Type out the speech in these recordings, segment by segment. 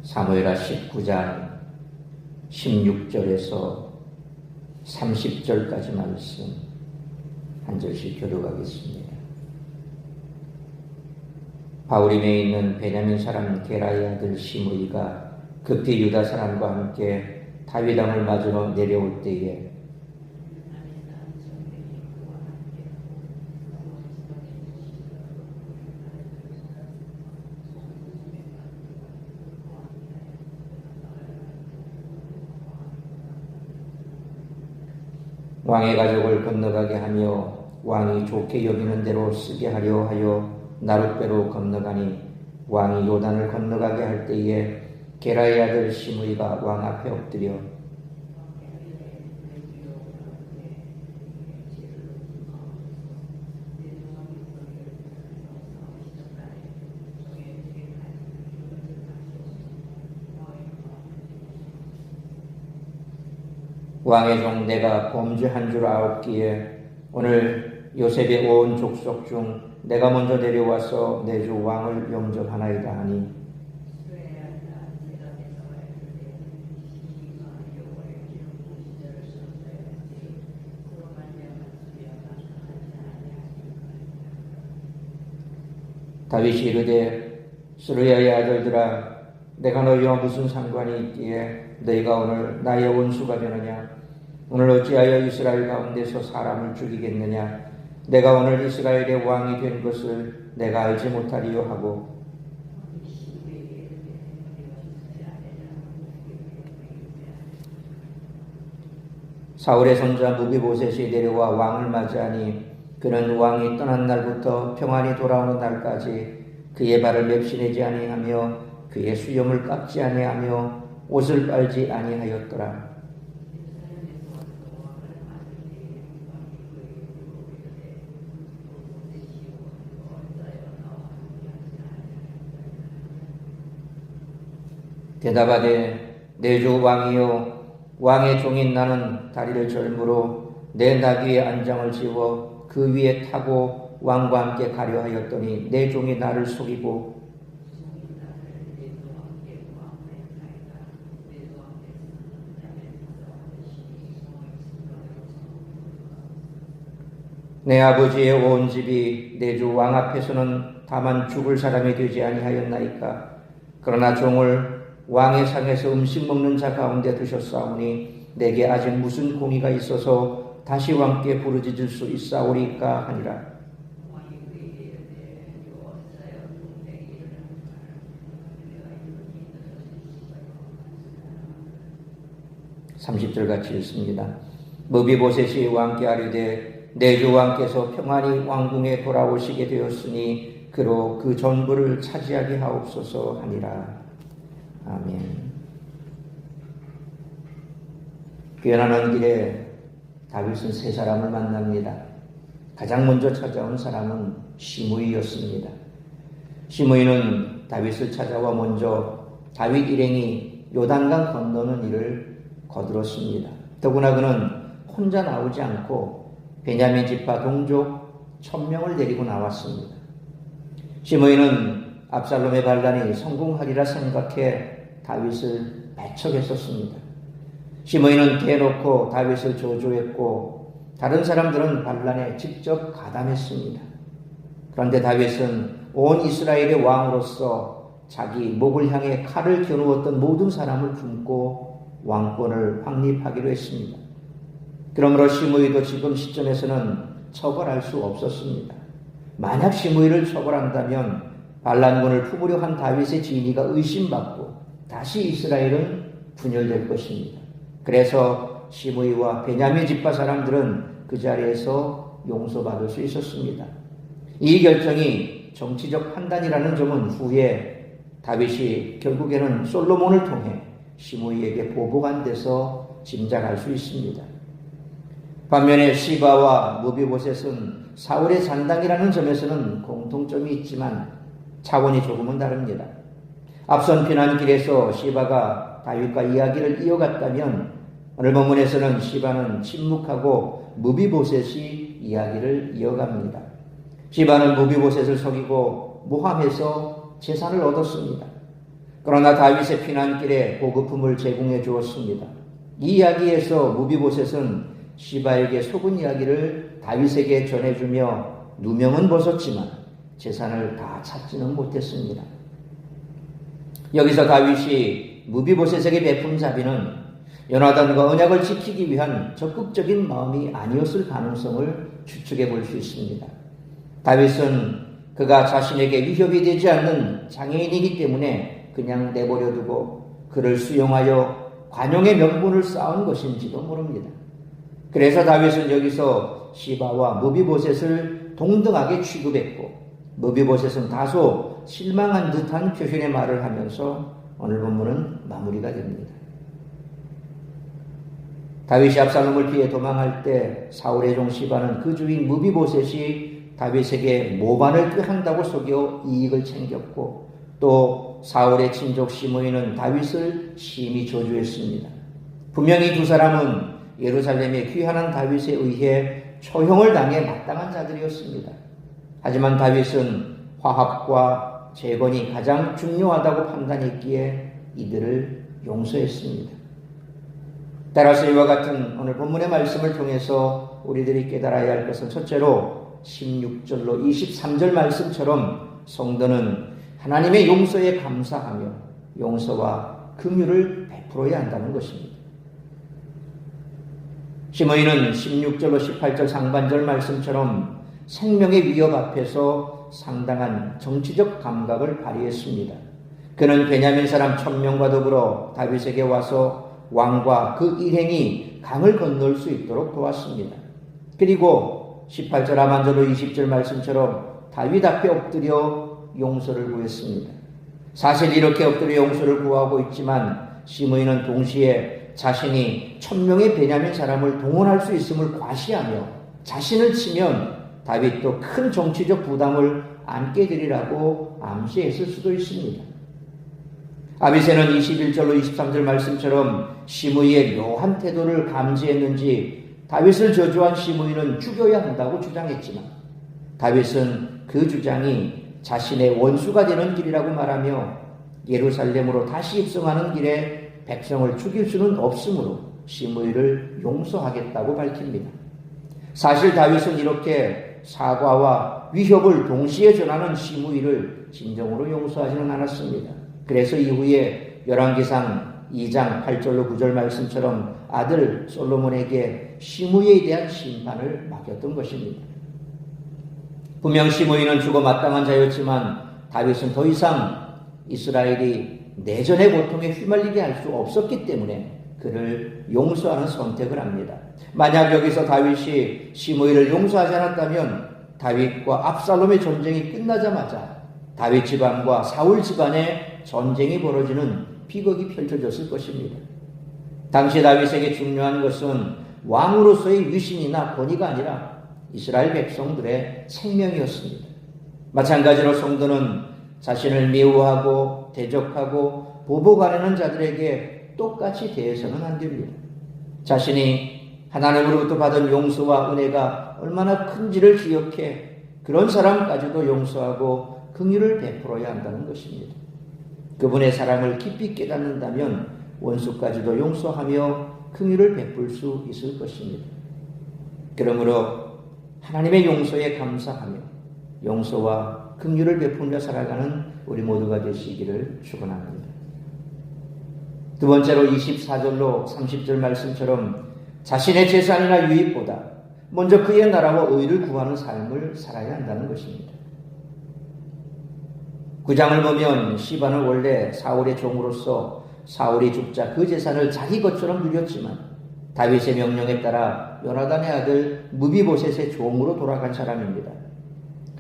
사무엘하 19장 16절에서 30절까지 말씀 한 절씩 교독하겠습니다. 바후림에 있는 베냐민 사람 게라의 아들 시므이가 급히 유다 사람과 함께 다윗 왕을 맞으러 내려올 때에 왕의 가족을 건너가게 하며 왕이 좋게 여기는 대로 쓰게 하려 하여 나룻배로 건너가니 왕이 요단을 건너가게 할 때에 게라의 아들 시므이가 왕 앞에 엎드려 왕의 종 내가 범죄한 줄 아옵기에 오늘 요셉의 온 족속 중 내가 먼저 내려와서 내 주 왕을 영접하나이다 하니 다윗이 이르되 스루야의 아들들아 내가 너희와 무슨 상관이 있기에 너희가 오늘 나의 원수가 되느냐? 오늘 어찌하여 이스라엘 가운데서 사람을 죽이겠느냐? 내가 오늘 이스라엘의 왕이 된 것을 내가 알지 못하리요 하고 사울의 손자 무비보셋이 내려와 왕을 맞이하니 그는 왕이 떠난 날부터 평안히 돌아오는 날까지 그의 발을 맵시내지 아니하며 그의 수염을 깎지 아니하며 옷을 빨지 아니하였더라. 대답하되 내 주 왕이요 왕의 종인 나는 다리를 절므로 내 나귀의 안장을 지워 그 위에 타고 왕과 함께 가려 하였더니 내 종이 나를 속이고 내 아버지의 온 집이 내 주 왕 앞에서는 다만 죽을 사람이 되지 아니하였나이까. 그러나 종을 왕의 상에서 음식 먹는 자 가운데 두셨사오니 내게 아직 무슨 공의가 있어서 다시 왕께 부르짖을 수 있사오리까 하니라. 30절 같이 읽습니다. 무비보셋이 왕께 아뢰되 내 주 왕께서 평안히 왕궁에 돌아오시게 되었으니 그로 그 전부를 차지하게 하옵소서 하니라. 아멘. 귀환하는 길에 다윗은 세 사람을 만납니다. 가장 먼저 찾아온 사람은 시므이였습니다. 시므이는 다윗을 찾아와 먼저 다윗 일행이 요단강 건너는 일을 거들었습니다. 더구나 그는 혼자 나오지 않고 베냐민 지파 동족 1000명을 데리고 나왔습니다. 시므이는 압살롬의 반란이 성공하리라 생각해 다윗을 배척했었습니다. 시므이는 대놓고 다윗을 저주했고 다른 사람들은 반란에 직접 가담했습니다. 그런데 다윗은 온 이스라엘의 왕으로서 자기 목을 향해 칼을 겨누었던 모든 사람을 품고 왕권을 확립하기로 했습니다. 그러므로 시므이도 지금 시점에서는 처벌할 수 없었습니다. 만약 시므이를 처벌한다면 반란군을 품으려 한 다윗의 진위가 의심받고 다시 이스라엘은 분열될 것입니다. 그래서 시므이와 베냐민 지파 사람들은 그 자리에서 용서받을 수 있었습니다. 이 결정이 정치적 판단이라는 점은 후에 다윗이 결국에는 솔로몬을 통해 시므이에게 보복한 데서 짐작할 수 있습니다. 반면에 시바와 무비보셋은 사울의 잔당이라는 점에서는 공통점이 있지만 차원이 조금은 다릅니다. 앞선 피난길에서 시바가 다윗과 이야기를 이어갔다면 오늘 본문에서는 시바는 침묵하고 무비보셋이 이야기를 이어갑니다. 시바는 무비보셋을 속이고 모함해서 재산을 얻었습니다. 그러나 다윗의 피난길에 보급품을 제공해 주었습니다. 이 이야기에서 무비보셋은 시바에게 속은 이야기를 다윗에게 전해주며 누명은 벗었지만 재산을 다 찾지는 못했습니다. 여기서 다윗이 무비보셋에게 베푼 자비는 요나단과 언약을 지키기 위한 적극적인 마음이 아니었을 가능성을 추측해 볼 수 있습니다. 다윗은 그가 자신에게 위협이 되지 않는 장애인이기 때문에 그냥 내버려두고 그를 수용하여 관용의 명분을 쌓은 것인지도 모릅니다. 그래서 다윗은 여기서 시바와 무비보셋을 동등하게 취급했고 무비보셋은 다소 실망한 듯한 표현의 말을 하면서 오늘 본문은 마무리가 됩니다. 다윗이 압살롬을 피해 도망할 때 사울의 종 시바는 그 주인 무비보셋이 다윗에게 모반을 꾀한다고 속여 이익을 챙겼고 또 사울의 친족 시므이는 다윗을 심히 저주했습니다. 분명히 두 사람은 예루살렘에 귀환한 다윗에 의해 처형을 당해 마땅한 자들이었습니다. 하지만 다윗은 화합과 재건이 가장 중요하다고 판단했기에 이들을 용서했습니다. 따라서 이와 같은 오늘 본문의 말씀을 통해서 우리들이 깨달아야 할 것은 첫째로 16절로 23절 말씀처럼 성도는 하나님의 용서에 감사하며 용서와 긍휼을 베풀어야 한다는 것입니다. 시므이는 16절로 18절 상반절 말씀처럼 생명의 위협 앞에서 상당한 정치적 감각을 발휘했습니다. 그는 베냐민 사람 1000명과 더불어 다윗에게 와서 왕과 그 일행이 강을 건널 수 있도록 도왔습니다. 그리고 18절 하반절로 20절 말씀처럼 다윗 앞에 엎드려 용서를 구했습니다. 사실 이렇게 엎드려 용서를 구하고 있지만 시므이는 동시에 자신이 1000명의 베냐민 사람을 동원할 수 있음을 과시하며 자신을 치면 다윗도 큰 정치적 부담을 안게 되리라고 암시했을 수도 있습니다. 아비새는 21절로 23절 말씀처럼 시므이의 묘한 태도를 감지했는지 다윗을 저주한 시므이는 죽여야 한다고 주장했지만 다윗은 그 주장이 자신의 원수가 되는 길이라고 말하며 예루살렘으로 다시 입성하는 길에 백성을 죽일 수는 없으므로 시므이를 용서하겠다고 밝힙니다. 사실 다윗은 이렇게 사과와 위협을 동시에 전하는 시므이를 진정으로 용서하지는 않았습니다. 그래서 이후에 열왕기상 2장 8절로 9절 말씀처럼 아들 솔로몬에게 시므이에 대한 심판을 맡겼던 것입니다. 분명 시므이는 죽어 마땅한 자였지만 다윗은 더 이상 이스라엘이 내전의 고통에 휘말리게 할 수 없었기 때문에 그를 용서하는 선택을 합니다. 만약 여기서 다윗이 시므이를 용서하지 않았다면 다윗과 압살롬의 전쟁이 끝나자마자 다윗 집안과 사울 집안의 전쟁이 벌어지는 비극이 펼쳐졌을 것입니다. 당시 다윗에게 중요한 것은 왕으로서의 위신이나 권위가 아니라 이스라엘 백성들의 생명이었습니다. 마찬가지로 성도는 자신을 미워하고 대적하고 보복하려는 자들에게 똑같이 대해서는 안 됩니다. 자신이 하나님으로부터 받은 용서와 은혜가 얼마나 큰지를 기억해 그런 사람까지도 용서하고 긍휼을 베풀어야 한다는 것입니다. 그분의 사랑을 깊이 깨닫는다면 원수까지도 용서하며 긍휼을 베풀 수 있을 것입니다. 그러므로 하나님의 용서에 감사하며 용서와 긍휼을 베풀며 살아가는 우리 모두가 되시기를 축원합니다. 두 번째로 24절로 30절 말씀처럼 자신의 재산이나 유익보다 먼저 그의 나라와 의를 구하는 삶을 살아야 한다는 것입니다. 9장을 보면 시바는 원래 사울의 종으로서 사울이 죽자 그 재산을 자기 것처럼 누렸지만 다윗의 명령에 따라 요나단의 아들 무비보셋의 종으로 돌아간 사람입니다.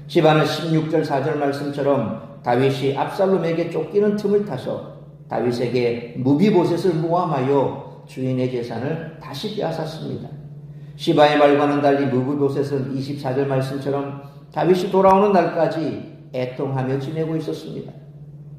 시바는 16절 4절 말씀처럼 다윗이 압살롬에게 쫓기는 틈을 타서 다윗에게 무비보셋을 모함하여 주인의 재산을 다시 빼앗았습니다. 시바의 말과는 달리 무비보셋은 24절 말씀처럼 다윗이 돌아오는 날까지 애통하며 지내고 있었습니다.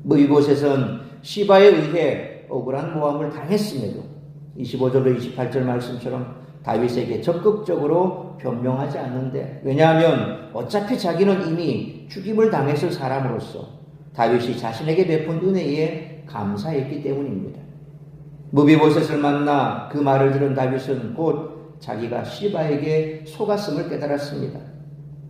무비보셋은 시바에 의해 억울한 모함을 당했음에도 25절로 28절 말씀처럼 다윗에게 적극적으로 변명하지 않는데, 왜냐하면 어차피 자기는 이미 죽임을 당했을 사람으로서 다윗이 자신에게 베푼 은혜에 감사했기 때문입니다. 무비보셋을 만나 그 말을 들은 다윗은 곧 자기가 시바에게 속았음을 깨달았습니다.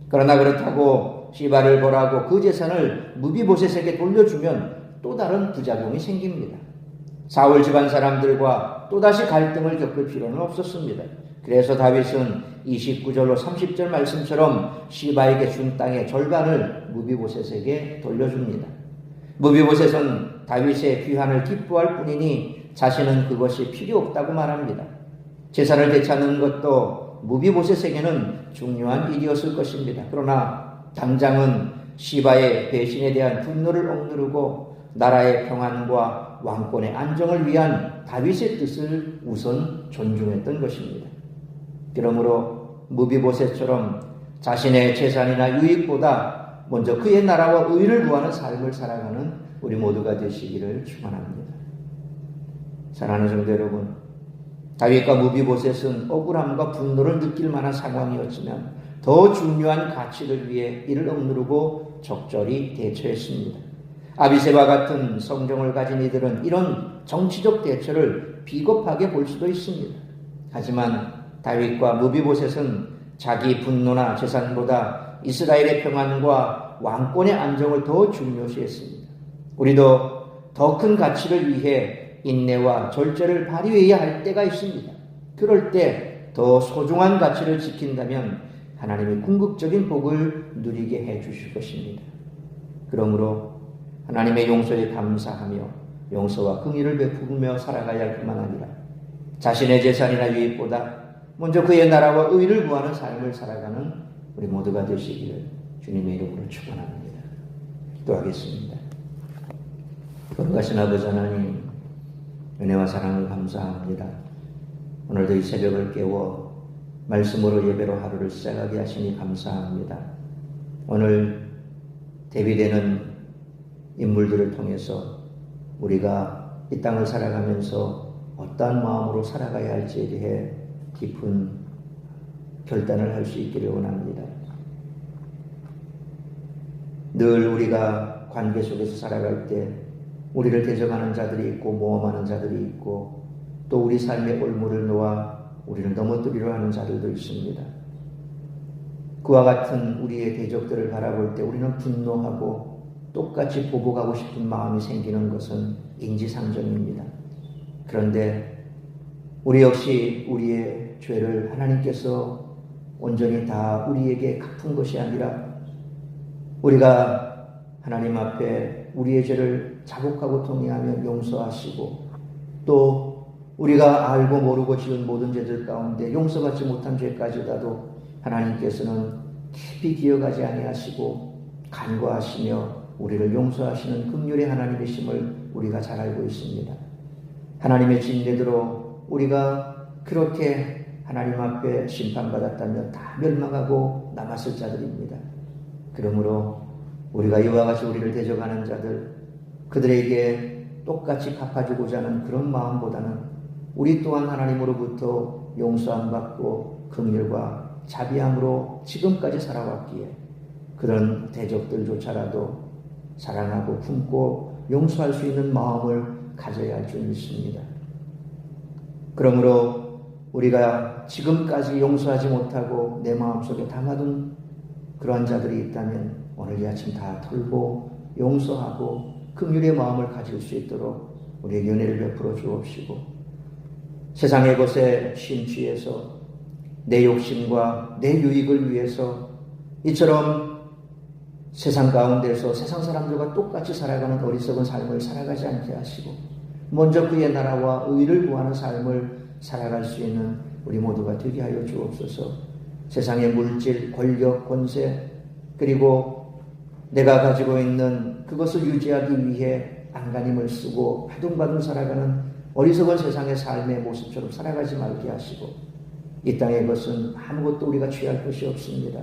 그러나 그렇다고 시바를 벌하고 그 재산을 무비보셋에게 돌려주면 또 다른 부작용이 생깁니다. 사울 집안 사람들과 또다시 갈등을 겪을 필요는 없었습니다. 그래서 다윗은 29절로 30절 말씀처럼 시바에게 준 땅의 절반을 무비보셋에게 돌려줍니다. 무비보셋은 다윗의 귀환을 기뻐할 뿐이니 자신은 그것이 필요 없다고 말합니다. 재산을 되찾는 것도 무비보셋에게는 중요한 일이었을 것입니다. 그러나 당장은 시바의 배신에 대한 분노를 억누르고 나라의 평안과 왕권의 안정을 위한 다윗의 뜻을 우선 존중했던 것입니다. 그러므로 무비보셋처럼 자신의 재산이나 유익보다 먼저 그의 나라와 의를 구하는 삶을 살아가는 우리 모두가 되시기를 축원합니다. 사랑하는 성도 여러분, 다윗과 무비보셋은 억울함과 분노를 느낄 만한 상황이었지만 더 중요한 가치를 위해 이를 억누르고 적절히 대처했습니다. 아비새와 같은 성정을 가진 이들은 이런 정치적 대처를 비겁하게 볼 수도 있습니다. 하지만 다윗과 무비보셋은 자기 분노나 재산보다 이스라엘의 평안과 왕권의 안정을 더 중요시했습니다. 우리도 더 큰 가치를 위해 인내와 절제를 발휘해야 할 때가 있습니다. 그럴 때 더 소중한 가치를 지킨다면 하나님의 궁극적인 복을 누리게 해 주실 것입니다. 그러므로 하나님의 용서에 감사하며 용서와 긍휼을 베푸며 살아가야 할 뿐만 아니라 자신의 재산이나 유익보다 먼저 그의 나라와 의를 구하는 삶을 살아가는 우리 모두가 되시기를 주님의 이름으로 축원합니다. 기도하겠습니다. 거룩하신 아버지 하나님, 은혜와 사랑을 감사합니다. 오늘도 이 새벽을 깨워 말씀으로 예배로 하루를 시작하게 하시니 감사합니다. 오늘 대비되는 인물들을 통해서 우리가 이 땅을 살아가면서 어떠한 마음으로 살아가야 할지에 대해 깊은 결단을 할 수 있기를 원합니다. 늘 우리가 관계 속에서 살아갈 때 우리를 대적하는 자들이 있고 모험하는 자들이 있고 또 우리 삶의 올무를 놓아 우리를 넘어뜨리려 하는 자들도 있습니다. 그와 같은 우리의 대적들을 바라볼 때 우리는 분노하고 똑같이 보복하고 싶은 마음이 생기는 것은 인지상정입니다. 그런데 우리 역시 우리의 죄를 하나님께서 온전히 다 우리에게 갚은 것이 아니라 우리가 하나님 앞에 우리의 죄를 자복하고 통회하며 용서하시고 또 우리가 알고 모르고 지은 모든 죄들 가운데 용서받지 못한 죄까지라도 하나님께서는 깊이 기억하지 아니하시고 간과하시며 우리를 용서하시는 긍휼의 하나님이심을 우리가 잘 알고 있습니다. 하나님의 진대대로 우리가 그렇게 하나님 앞에 심판받았다면 다 멸망하고 남았을 자들입니다. 그러므로 우리가 이와 같이 우리를 대적하는 자들, 그들에게 똑같이 갚아주고자 하는 그런 마음보다는 우리 또한 하나님으로부터 용서함 받고 긍휼과 자비함으로 지금까지 살아왔기에 그런 대적들조차라도 사랑하고 품고 용서할 수 있는 마음을 가져야 할 줄 믿습니다. 그러므로 우리가 지금까지 용서하지 못하고 내 마음속에 담아둔 그러한 자들이 있다면 오늘 이 아침 다 털고 용서하고 긍휼의 마음을 가질 수 있도록 우리에게 은혜를 베풀어 주옵시고 세상의 것에 심취해서 내 욕심과 내 유익을 위해서 이처럼 세상 가운데서 세상 사람들과 똑같이 살아가는 어리석은 삶을 살아가지 않게 하시고 먼저 그의 나라와 의를 구하는 삶을 살아갈 수 있는 우리 모두가 되게 하여 주옵소서. 세상의 물질, 권력, 권세 그리고 내가 가지고 있는 그것을 유지하기 위해 안간힘을 쓰고 바둥바둥 살아가는 어리석은 세상의 삶의 모습처럼 살아가지 말게 하시고 이 땅의 것은 아무것도 우리가 취할 것이 없습니다.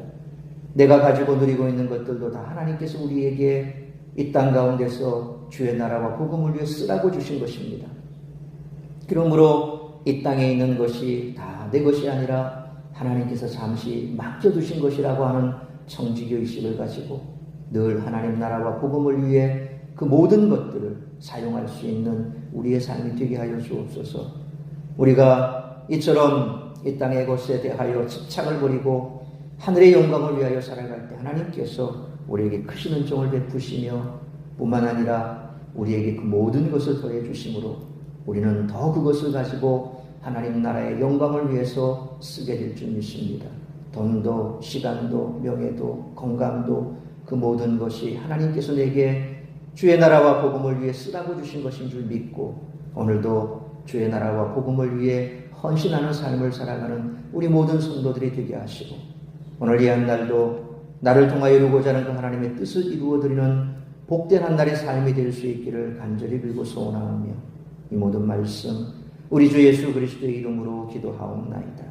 내가 가지고 누리고 있는 것들도 다 하나님께서 우리에게 이 땅 가운데서 주의 나라와 복음을 위해 쓰라고 주신 것입니다. 그러므로 이 땅에 있는 것이 다 내 것이 아니라 하나님께서 잠시 맡겨두신 것이라고 하는 청지기의식을 가지고 늘 하나님 나라와 복음을 위해 그 모든 것들을 사용할 수 있는 우리의 삶이 되게 하여 주옵소서. 우리가 이처럼 이 땅의 것에 대하여 집착을 버리고 하늘의 영광을 위하여 살아갈 때 하나님께서 우리에게 크신 은총을 베푸시며 뿐만 아니라 우리에게 그 모든 것을 더해 주심으로 우리는 더 그것을 가지고 하나님 나라의 영광을 위해서 쓰게 될 줄 믿습니다. 돈도 시간도 명예도 건강도 그 모든 것이 하나님께서 내게 주의 나라와 복음을 위해 쓰라고 주신 것인 줄 믿고 오늘도 주의 나라와 복음을 위해 헌신하는 삶을 살아가는 우리 모든 성도들이 되게 하시고 오늘 이 한날도 나를 통하여 이루고자 하는 그 하나님의 뜻을 이루어드리는 복된 한날의 삶이 될 수 있기를 간절히 빌고 소원하며 이 모든 말씀 우리 주 예수 그리스도의 이름으로 기도하옵나이다.